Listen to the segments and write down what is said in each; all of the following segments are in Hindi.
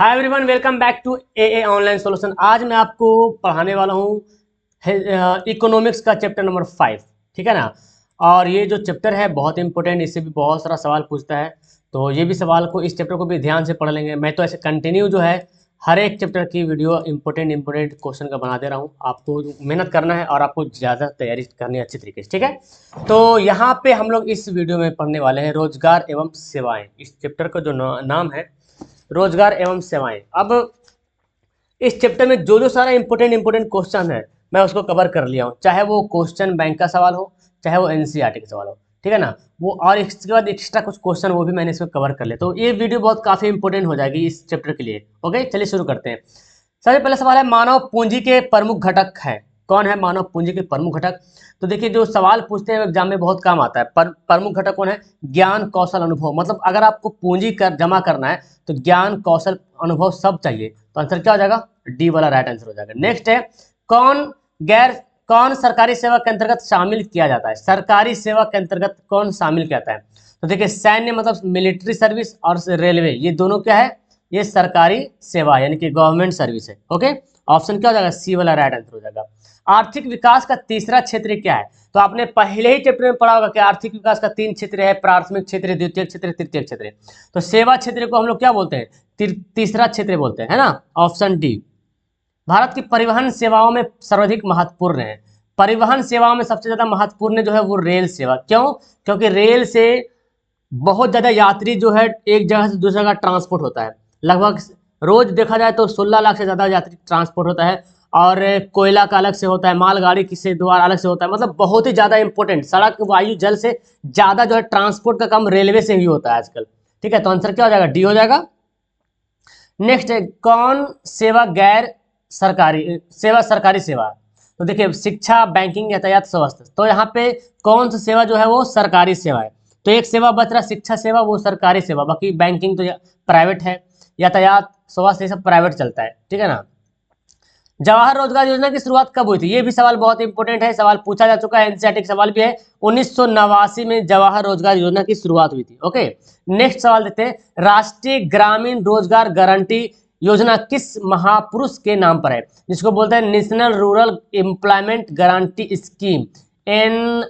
Hi everyone, welcome back to a online solution. आज मैं आपको पढ़ाने वाला हूँ इकोनॉमिक्स का चैप्टर नंबर 5। ठीक है ना। और ये जो चैप्टर है बहुत इंपॉर्टेंट, इससे भी बहुत सारा सवाल पूछता है। तो ये भी सवाल को, इस चैप्टर को भी ध्यान से पढ़ लेंगे। मैं तो ऐसे कंटिन्यू जो है हर एक चैप्टर की वीडियो इंपॉर्टेंट क्वेश्चन का बना दे रहा हूँ। आपको मेहनत करना है और आपको ज़्यादा तैयारी करनी है अच्छी तरीके से। ठीक है। तो यहाँ पे हम लोग इस वीडियो में पढ़ने वाले हैं रोजगार एवं सेवाएं। इस चैप्टर का जो नाम है रोजगार एवं सेवाएं। अब इस चैप्टर में जो जो सारा इंपॉर्टेंट क्वेश्चन है मैं उसको कवर कर लिया हूँ, चाहे वो क्वेश्चन बैंक का सवाल हो, चाहे वो एनसीईआरटी का सवाल हो। ठीक है ना। वो और इसके बाद एक्स्ट्रा कुछ क्वेश्चन वो भी मैंने इसको कवर कर लिया। तो ये वीडियो बहुत काफ़ी इंपॉर्टेंट हो जाएगी इस चैप्टर के लिए। ओके, चलिए शुरू करते हैं। सबसे पहला सवाल है, मानव पूंजी के प्रमुख घटक है। कौन है मानव पूंजी के प्रमुख घटक? तो देखिए, जो सवाल पूछते हैं एग्जाम में बहुत काम आता है। प्रमुख घटक कौन है? ज्ञान, कौशल, अनुभव। मतलब अगर आपको पूंजी जमा करना है तो ज्ञान, कौशल, अनुभव सब चाहिए। तो आंसर क्या हो जाएगा? डी वाला राइट आंसर हो जाएगा। नेक्स्ट है, कौन कौन सरकारी सेवा के अंतर्गत शामिल किया जाता है? सरकारी सेवा के अंतर्गत कौन शामिल किया जाता है? तो देखिए, सैन्य मतलब मिलिट्री सर्विस और रेलवे, ये दोनों क्या है? ये सरकारी सेवा यानी कि गवर्नमेंट सर्विस है। ओके, ऑप्शन क्या हो जाएगा? सी वाला राइट आंसर हो जाएगा। आर्थिक विकास का तीसरा क्षेत्र क्या है? तो आपने पहले ही चैप्टर में पढ़ा होगा कि आर्थिक विकास का 3 क्षेत्र है, प्राथमिक क्षेत्र, द्वितीय क्षेत्र, तृतीय क्षेत्र। तो सेवा क्षेत्र को हम लोग क्या बोलते हैं? तीसरा क्षेत्र बोलते हैं, है ना। Option D. भारत की परिवहन सेवाओं में सर्वाधिक महत्वपूर्ण है। परिवहन सेवाओं में सबसे ज्यादा महत्वपूर्ण जो है वो रेल सेवा। क्यों? क्योंकि रेल से बहुत ज्यादा यात्री जो है एक जगह से दूसरी जगह ट्रांसपोर्ट होता है। लगभग रोज देखा जाए तो 16 लाख से ज्यादा यात्री ट्रांसपोर्ट होता है। और कोयला का अलग से होता है, मालगाड़ी किसी द्वारा अलग से होता है। मतलब बहुत ही ज्यादा इंपॉर्टेंट, सड़क, वायु, जल से ज्यादा जो है ट्रांसपोर्ट का काम रेलवे से ही होता है आजकल। ठीक है, तो आंसर क्या हो जाएगा? डी हो जाएगा। नेक्स्ट है, कौन सेवा गैर सरकारी सेवा, सरकारी सेवा? तो देखिए, शिक्षा, बैंकिंग, यातायात, स्वास्थ्य। तो यहाँ पे कौन सा सेवा जो है वो सरकारी सेवा है? तो एक सेवा बच रहा, शिक्षा सेवा, वो सरकारी सेवा। बाकी बैंकिंग तो प्राइवेट है, यातायात, स्वास्थ्य, ये सब प्राइवेट चलता है। ठीक है ना। जवाहर रोजगार योजना की शुरुआत कब हुई थी? ये भी सवाल बहुत इंपॉर्टेंट है, सवाल पूछा जा चुका है, एनसीईआरटी का सवाल भी है। 1989 में जवाहर रोजगार योजना की शुरुआत हुई थी। ओके, नेक्स्ट सवाल देते हैं, राष्ट्रीय ग्रामीण रोजगार गारंटी योजना किस महापुरुष के नाम पर है? जिसको बोलते हैं national rural employment guarantee scheme, NREGA,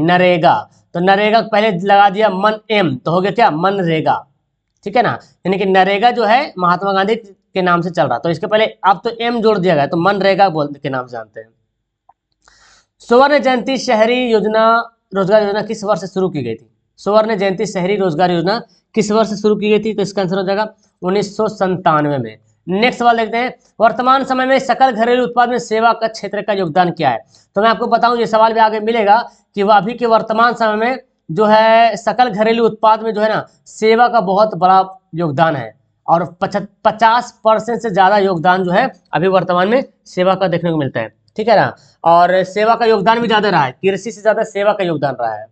NREGA. तो नरेगा पहले लगा दिया मन एम, तो हो गया क्या? मनरेगा। ठीक है ना। यानी कि नरेगा जो है महात्मा गांधी के नाम से चल रहा, तो इसके पहले अब तो एम जोड़ दिया गया, तो मनरेगा बोल के नाम से जानते हैं। स्वर्ण जयंती शहरी योजना, रोजगार योजना किस वर्ष से शुरू की गई थी? स्वर्ण जयंती शहरी रोजगार योजना किस वर्ष से शुरू की गई थी? तो इसका आंसर हो जाएगा 1997 में। नेक्स्ट सवाल देखते हैं, वर्तमान समय में सकल घरेलू उत्पाद में सेवा का क्षेत्र का योगदान क्या है? तो मैं आपको बताऊं, ये सवाल भी आगे मिलेगा कि वह अभी के वर्तमान समय में जो है सकल घरेलू उत्पाद में जो है ना सेवा का बहुत बड़ा योगदान है। और 50% से ज्यादा योगदान जो है अभी वर्तमान में सेवा का देखने को मिलता है। ठीक है ना। और सेवा का योगदान भी ज्यादा रहा है, कृषि से ज्यादा सेवा का योगदान रहा है।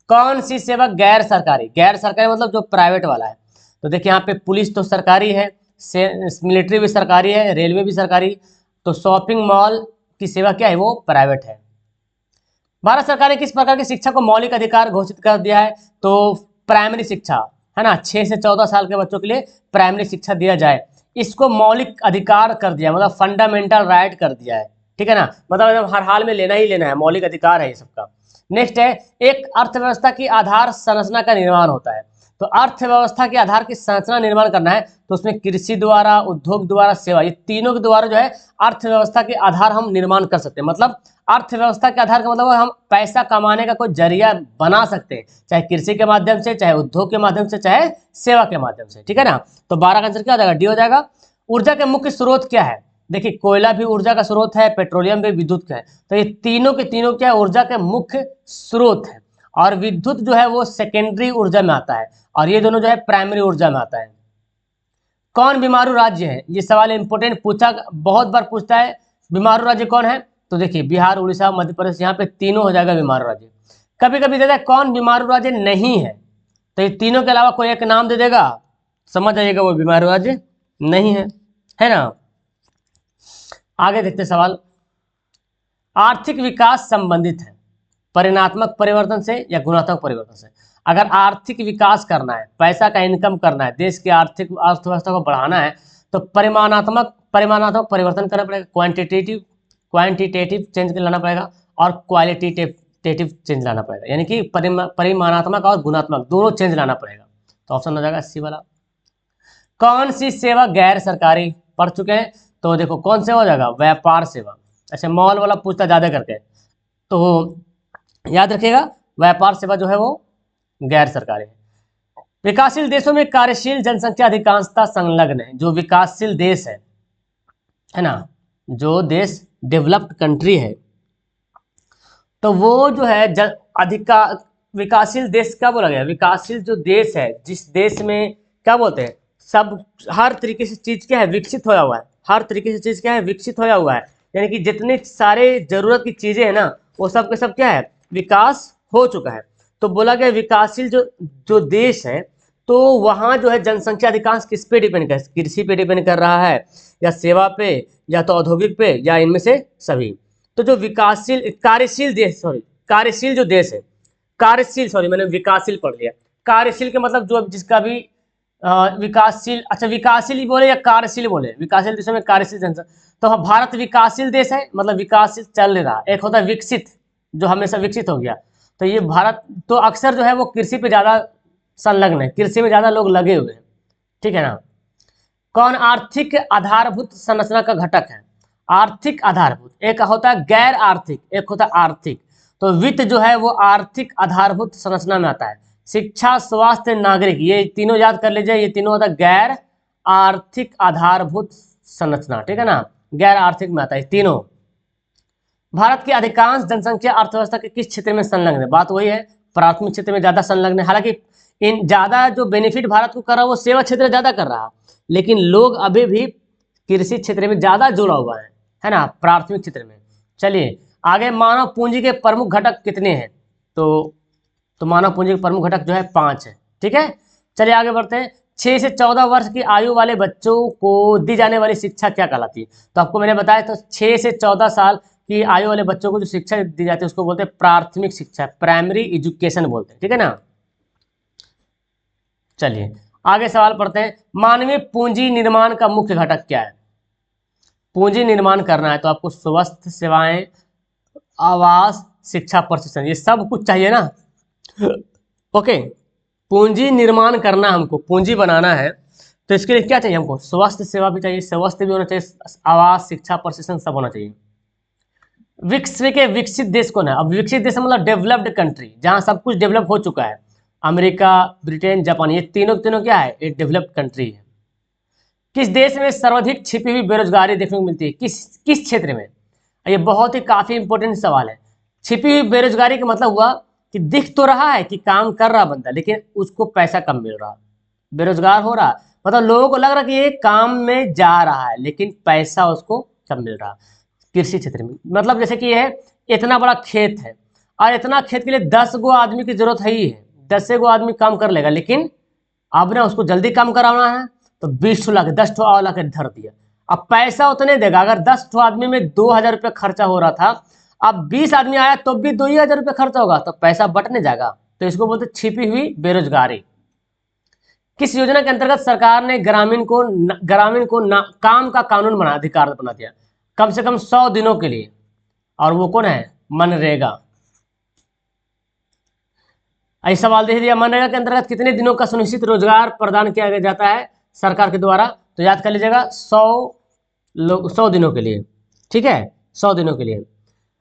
कौन सी सेवा गैर सरकारी? गैर सरकारी मतलब जो प्राइवेट वाला है। तो देखिए, यहाँ पे पुलिस तो सरकारी है, मिलिट्री भी सरकारी है, रेलवे भी सरकारी। तो शॉपिंग मॉल की सेवा क्या है? वो प्राइवेट है। भारत सरकार ने किस प्रकार की शिक्षा को मौलिक अधिकार घोषित कर दिया है? तो प्राइमरी शिक्षा, है ना, 6 से 14 साल के बच्चों के लिए प्राइमरी शिक्षा दिया जाए, इसको मौलिक अधिकार कर दिया, मतलब फंडामेंटल राइट कर दिया है। ठीक है ना। मतलब एकदम हर हाल में लेना ही लेना है, मौलिक अधिकार है ये सबका। नेक्स्ट है, एक अर्थव्यवस्था की आधार संरचना का निर्माण होता है। तो अर्थव्यवस्था के आधार की संरचना निर्माण करना है तो उसमें कृषि द्वारा, उद्योग द्वारा, सेवा, ये तीनों के द्वारा जो है अर्थव्यवस्था के आधार हम निर्माण कर सकते हैं। मतलब अर्थव्यवस्था के आधार का मतलब हम पैसा कमाने का कोई जरिया बना सकते हैं, चाहे कृषि के माध्यम से, चाहे उद्योग के माध्यम से, चाहे सेवा के माध्यम से। ठीक है ना। तो 12 का आंसर क्या हो जाएगा? डी हो जाएगा। ऊर्जा के मुख्य स्रोत क्या है? देखिए, कोयला भी ऊर्जा का स्रोत है, पेट्रोलियम भी विद्युत का है। तो ये तीनों के तीनों क्या है? ऊर्जा के मुख्य स्रोत है। और विद्युत जो है वो सेकेंडरी ऊर्जा में आता है, और ये दोनों जो है प्राइमरी ऊर्जा में आता है। कौन बीमारू राज्य है? ये सवाल इंपोर्टेंट पूछा, बहुत बार पूछता है, बीमारू राज्य कौन है? तो देखिए, बिहार, उड़ीसा, मध्य प्रदेश, यहाँ पे तीनों हो जाएगा बीमारू राज्य। कभी कभी देता है कौन बीमारू राज्य नहीं है, तो ये तीनों के अलावा कोई एक नाम दे देगा, समझ जाइएगा वो बीमारू राज्य नहीं है ना। आगे देखते सवाल, आर्थिक विकास संबंधित है परिणात्मक परिवर्तन से या गुणात्मक परिवर्तन से? अगर आर्थिक विकास करना है, पैसा का इनकम करना है, देश की आर्थिक अर्थव्यवस्था को बढ़ाना है, तो परिमाणात्मक परिमाणात्मक परिवर्तन करना पड़ेगा, क्वांटिटेटिव चेंज लाना पड़ेगा और क्वालिटेटिव चेंज लाना पड़ेगा, यानी कि परिमाणात्मक और गुणात्मक दोनों चेंज लाना पड़ेगा। तो ऑप्शन हो जाएगा सी वाला। कौन सी सेवा गैर सरकारी, पढ़ चुके हैं, तो देखो कौन सेवा हो जाएगा, व्यापार सेवा। अच्छा, मॉल वाला पूछता ज्यादा करके, तो याद रखिएगा व्यापार सेवा जो है वो गैर सरकारी है। विकासशील देशों में कार्यशील जनसंख्या अधिकांशता संलग्न है। जो विकासशील देश है ना, जो देश डेवलप्ड कंट्री है, तो वो जो है विकासशील देश क्या बोला गया, विकासशील जो देश है, जिस देश में क्या बोलते हैं, सब हर तरीके से चीज क्या है, विकसित होया हुआ है, हर तरीके से चीज क्या है, विकसित होया हुआ है, यानी कि जितने सारे जरूरत की चीजें हैं ना, वो सब के सब क्या है, विकास हो चुका है। तो बोला गया विकासशील जो जो देश है, तो वहाँ जो है जनसंख्या अधिकांश किस पे डिपेंड कर, कृषि पे डिपेंड कर रहा है, या सेवा पे, या तो औद्योगिक पे, या इनमें से सभी। तो जो विकासशील कार्यशील देश, सॉरी कार्यशील जो देश है, कार्यशील, सॉरी मैंने विकासशील पढ़ लिया, कार्यशील के मतलब जो जिसका भी विकासशील, अच्छा विकासशील ही बोले या कार्यशील बोले, विकासशील देशों में कार्यशील जनसंख्या, तो भारत विकासशील देश है, मतलब विकासशील चल रहा। एक होता है विकसित, जो हमेशा विकसित हो गया, तो ये भारत तो अक्सर जो है वो कृषि पे ज्यादा संलग्न है, कृषि में ज्यादा लोग लगे हुए हैं, ठीक है ना। कौन आर्थिक आधारभूत संरचना का घटक है, आर्थिक आधारभूत, एक होता है गैर आर्थिक, एक होता है आर्थिक। तो वित्त जो है वो आर्थिक आधारभूत संरचना में आता है। शिक्षा, स्वास्थ्य, नागरिक, ये तीनों याद कर लीजिए, ये तीनों होता है गैर आर्थिक आधारभूत संरचना, ठीक है ना, गैर आर्थिक में आता है तीनों। भारत की अधिकांश जनसंख्या अर्थव्यवस्था के किस क्षेत्र में संलग्न है, बात वही है, प्राथमिक क्षेत्र में ज्यादा संलग्न है। हालांकि इन ज्यादा जो बेनिफिट भारत को कर रहा है वो सेवा क्षेत्र ज्यादा कर रहा है, लेकिन लोग अभी भी कृषि क्षेत्र में ज्यादा जुड़ा हुआ है ना, प्राथमिक क्षेत्र में। चलिए आगे, मानव पूंजी के प्रमुख घटक कितने हैं, तो मानव पूंजी के प्रमुख घटक जो है 5 है, ठीक है। चलिए आगे बढ़ते हैं। 6 से 14 वर्ष की आयु वाले बच्चों को दी जाने वाली शिक्षा क्या कहलाती है, तो आपको मैंने बताया, तो 6 से 14 साल की आयु वाले बच्चों को जो शिक्षा दी जाती है उसको बोलते हैं प्राथमिक शिक्षा, प्राइमरी एजुकेशन बोलते हैं, ठीक है ना। चलिए आगे सवाल पढ़ते हैं। मानवीय पूंजी निर्माण का मुख्य घटक क्या है, पूंजी निर्माण करना है तो आपको स्वास्थ्य सेवाएं, आवास, शिक्षा, प्रशिक्षण, ये सब कुछ चाहिए ना। ओके, पूंजी निर्माण करना, हमको पूंजी बनाना है, तो इसके लिए क्या चाहिए, हमको स्वास्थ्य सेवा भी चाहिए, स्वास्थ्य भी होना चाहिए, आवास, शिक्षा, प्रशिक्षण सब होना चाहिए। विश्व के विकसित देश कौन है, अब विकसित देश मतलब डेवलप्ड कंट्री, जहां सब कुछ डेवलप हो चुका है, अमेरिका, ब्रिटेन, जापान, ये तीनों क्या है, एक डेवलप्ड कंट्री है। किस देश में सर्वाधिक छिपी हुई बेरोजगारी देखने को मिलती है, किस किस क्षेत्र में, ये बहुत ही काफी इंपॉर्टेंट सवाल है। छिपी हुई बेरोजगारी का मतलब हुआ कि दिख तो रहा है कि काम कर रहा बंदा, लेकिन उसको पैसा कम मिल रहा, बेरोजगार हो रहा, मतलब लोगों को लग रहा कि ये काम में जा रहा है लेकिन पैसा उसको कम मिल रहा। कृषि क्षेत्र में मतलब जैसे कि ये है, इतना बड़ा खेत है और इतना खेत के लिए 10 गो आदमी की जरूरत है ही है, 10 गो आदमी काम कर लेगा, लेकिन अब ना उसको जल्दी काम कराना है तो 20 ठो ला के 10 ठो और ला के धर दिया। अब पैसा उतने देगा, अगर 10 ठो आदमी में 2000 रुपये खर्चा हो रहा था, अब 20 आदमी आया तो भी 2000 रुपये खर्चा होगा, तो पैसा बटने जाएगा, तो इसको बोलते छिपी हुई बेरोजगारी। किस योजना के अंतर्गत सरकार ने ग्रामीण को काम का कानून बना, अधिकार बना दिया, कम से कम 100 दिनों के लिए, और वो कौन है, मनरेगा। ऐसा सवाल दे दिया, मनरेगा के अंतर्गत कितने दिनों का सुनिश्चित रोजगार प्रदान किया जाता है सरकार के द्वारा, तो याद कर लीजिएगा 100 दिनों के लिए, ठीक है, 100 दिनों के लिए।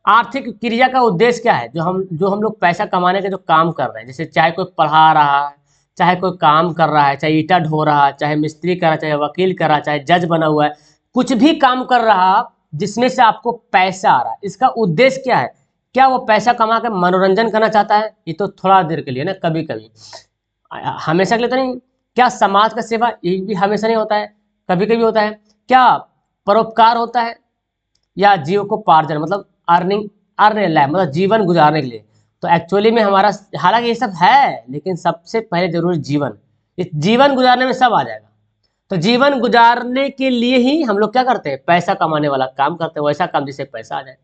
आर्थिक क्रिया का उद्देश्य क्या है, जो हम लोग पैसा कमाने के जो काम कर रहे हैं, जैसे चाहे कोई पढ़ा रहा है, चाहे कोई काम कर रहा है, चाहे ईटा ढो रहा है, चाहे मिस्त्री कर रहा है, चाहे वकील कर रहा है, चाहे जज बना हुआ है, कुछ भी काम कर रहा जिसमें से आपको पैसा आ रहा है, इसका उद्देश्य क्या है, क्या वो पैसा कमा के मनोरंजन करना चाहता है, ये तो थोड़ा देर के लिए ना, कभी कभी, हमेशा के लिए तो नहीं। क्या समाज का सेवा, ये भी हमेशा नहीं होता है, कभी कभी होता है। क्या परोपकार होता है, या जीविकोपार्जन मतलब अर्न लाइफ, मतलब जीवन गुजारने के लिए। तो एक्चुअली में हमारा, हालांकि ये सब है, लेकिन सबसे पहले जरूरी जीवन, इस जीवन गुजारने में सब आ जाएगा। तो जीवन गुजारने के लिए ही हम लोग क्या करते हैं, पैसा कमाने वाला काम करते हैं, वैसा काम जिससे पैसा आ जाए।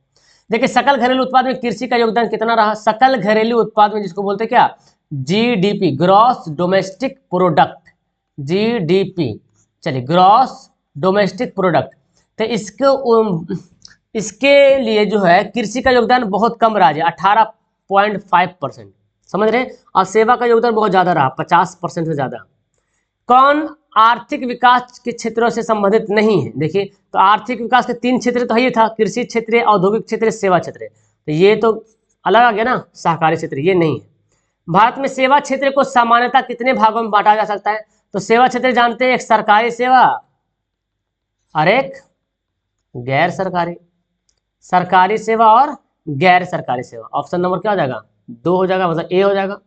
देखिए सकल घरेलू उत्पाद में कृषि का योगदान कितना रहा, सकल घरेलू उत्पाद में जिसको बोलते हैं क्या, GDP, gross domestic product, GDP, चलिए ग्रॉस डोमेस्टिक प्रोडक्ट। तो इसके लिए जो है कृषि का योगदान बहुत कम रहा है, 18.5%, समझ रहे हैं। और सेवा का योगदान बहुत ज़्यादा रहा, 50% से ज़्यादा। कौन आर्थिक विकास के क्षेत्रों से संबंधित नहीं है? देखिए, तो आर्थिक विकास के 3 क्षेत्र तो ही था, कृषि क्षेत्र, औद्योगिक क्षेत्र, सेवा क्षेत्र। तो ये तो अलग आ गया ना, सहकारी क्षेत्र, ये नहीं है। भारत में सेवा क्षेत्र को सामान्यतः कितने भागों में बांटा जा सकता है? तो सेवा क्षेत्र जानते हैं, एक सरकारी सेवा और एक गैर सरकारी, सरकारी सेवा और गैर सरकारी सेवा। ऑप्शन नंबर क्या हो जाएगा? 2 हो जाएगा, मतलब ए हो जाएगा।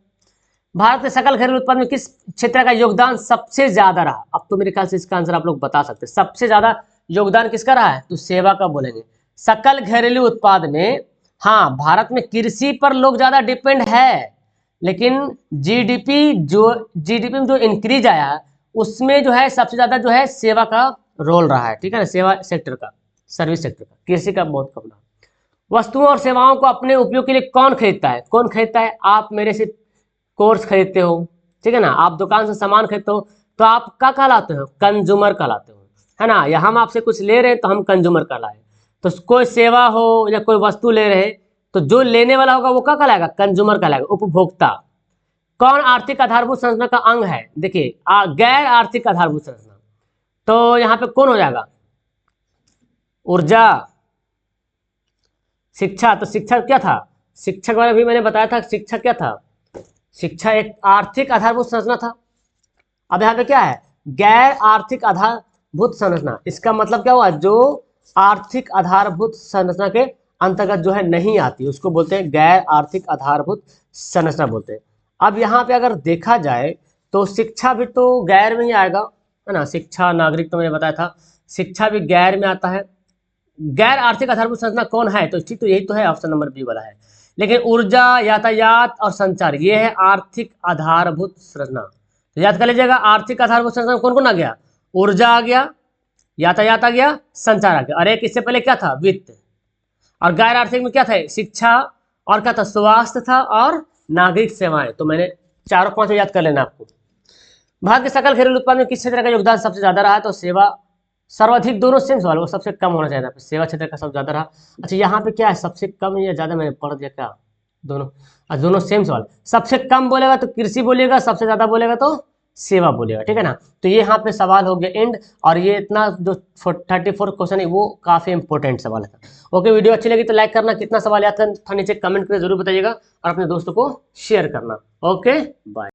भारत के सकल घरेलू उत्पाद में किस क्षेत्र का योगदान सबसे ज्यादा रहा? अब तो मेरे ख्याल से इसका आंसर आप लोग बता सकते हैं। सबसे ज्यादा योगदान किसका रहा है? तो सेवा का बोलेंगे। सकल घरेलू उत्पाद में, हाँ, भारत में कृषि पर लोग ज्यादा डिपेंड है, लेकिन जीडीपी में जो इंक्रीज आया है उसमें जो है सबसे ज्यादा जो है सेवा का रोल रहा है, ठीक है ना, सेवा सेक्टर का, सर्विस सेक्टर का, कृषि का बहुत कम रहा। वस्तुओं और सेवाओं को अपने उपयोग के लिए कौन खरीदता है? कौन खरीदता है? आप मेरे से कोर्स खरीदते हो, ठीक है ना, आप दुकान से सामान खरीदते हो, तो आप क्या कहलाते हो? कंज्यूमर कहलाते हो, है ना। या हम आपसे कुछ ले रहे हैं तो हम कंज्यूमर कहलाए। तो कोई सेवा हो या कोई वस्तु ले रहे हैं तो जो लेने वाला होगा वो क्या कहलाएगा? कंज्यूमर कहलाएगा, उपभोक्ता। कौन आर्थिक आधारभूत संरचना का अंग है? देखिए, गैर आर्थिक आधारभूत संरचना, तो यहाँ पे कौन हो जाएगा? ऊर्जा, शिक्षा। तो शिक्षा क्या था? शिक्षा के बारे में भी मैंने बताया था, शिक्षा क्या था? शिक्षा एक आर्थिक आधारभूत संरचना था। अब यहाँ पे क्या है? गैर आर्थिक आधारभूत संरचना। इसका मतलब क्या हुआ? जो आर्थिक आधारभूत संरचना के अंतर्गत जो है नहीं आती, उसको बोलते हैं गैर आर्थिक आधारभूत संरचना बोलते हैं। अब यहाँ पे अगर देखा जाए तो शिक्षा भी तो गैर में ही आएगा, है ना। शिक्षा, नागरिक तो मैंने बताया था, शिक्षा भी गैर में आता है। गैर आर्थिक आधारभूत संरचना कौन है? तो ठीक, तो यही तो है, ऑप्शन नंबर बी वाला है। लेकिन ऊर्जा, यातायात और संचार, ये है आर्थिक आधारभूत संरचना। तो याद कर लीजिएगा, आर्थिक आधारभूत संरचना कौन कौन आ गया? ऊर्जा आ गया, यातायात आ गया, संचार आ गया। और एक इससे पहले क्या था? वित्त। और गैर आर्थिक में क्या था? शिक्षा, और क्या था? स्वास्थ्य था, और नागरिक सेवाएं। तो मैंने 4-5 याद कर लेना आपको। भारत के सकल घरेलू उत्पाद में किस क्षेत्र का योगदान सबसे ज्यादा रहा? तो सेवा सर्वाधिक, दोनों सेम सवाल, वो सबसे कम होना चाहिए था, सेवा क्षेत्र का सबसे ज्यादा रहा। अच्छा, यहाँ पे क्या है? सबसे कम या ज्यादा? मैंने पढ़ दिया क्या? दोनों, दोनों सेम सवाल। सबसे कम बोलेगा तो कृषि बोलेगा, सबसे ज्यादा बोलेगा तो सेवा बोलेगा, ठीक है ना। तो ये यहाँ पे सवाल हो गया एंड। और ये इतना जो 34 क्वेश्चन है वो काफी इंपॉर्टेंट सवाल था। ओके, वीडियो अच्छी लगी तो लाइक करना, कितना सवाल याद था नीचे कमेंट करके जरूर बताइएगा, और अपने दोस्तों को शेयर करना। Okay, bye.